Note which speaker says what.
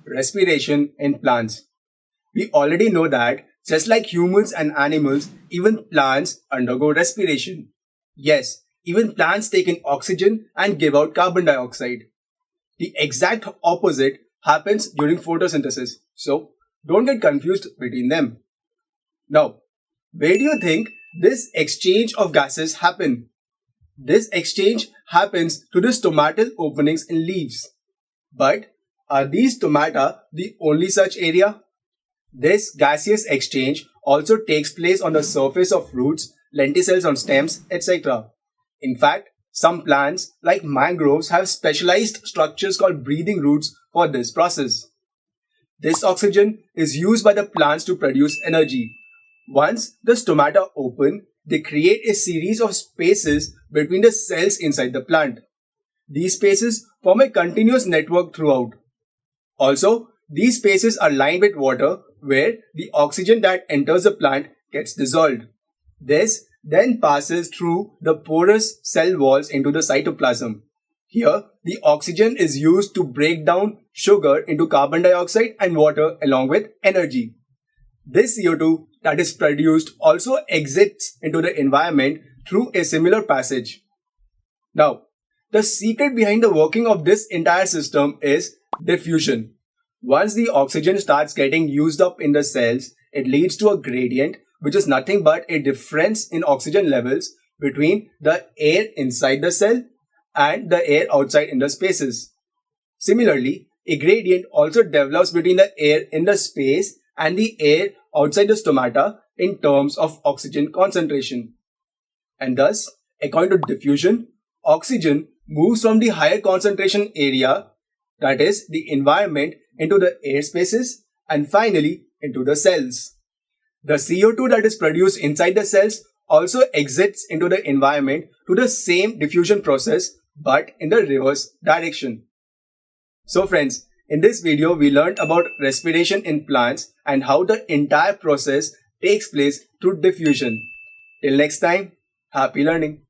Speaker 1: respiration in plants. We already know that just like humans and animals, even plants undergo respiration. Yes, even plants take in oxygen and give out carbon dioxide. The exact opposite happens during photosynthesis. So don't get confused between them. Now, where do you think this exchange of gases happen? This exchange happens through the stomatal openings in leaves. But are these stomata the only such area? This gaseous exchange also takes place on the surface of roots, lenticels on stems, etc. In fact, some plants like mangroves have specialized structures called breathing roots for this process. This oxygen is used by the plants to produce energy. Once the stomata open, they create a series of spaces between the cells inside the plant. These spaces form a continuous network throughout. Also, these spaces are lined with water where the oxygen that enters the plant gets dissolved. This then passes through the porous cell walls into the cytoplasm. Here, the oxygen is used to break down sugar into carbon dioxide and water along with energy. This CO2 that is produced also exits into the environment through a similar passage. Now, the secret behind the working of this entire system is diffusion. Once the oxygen starts getting used up in the cells, it leads to a gradient, which is nothing but a difference in oxygen levels between the air inside the cell and the air outside in the spaces. Similarly, a gradient also develops between the air in the space and the air outside the stomata in terms of oxygen concentration. And thus, according to diffusion, oxygen moves from the higher concentration area, that is, the environment, into the air spaces and finally into the cells. The CO2 that is produced inside the cells also exits into the environment through the same diffusion process but in the reverse direction. So friends, in this video we learned about respiration in plants and how the entire process takes place through diffusion. Till next time, happy learning.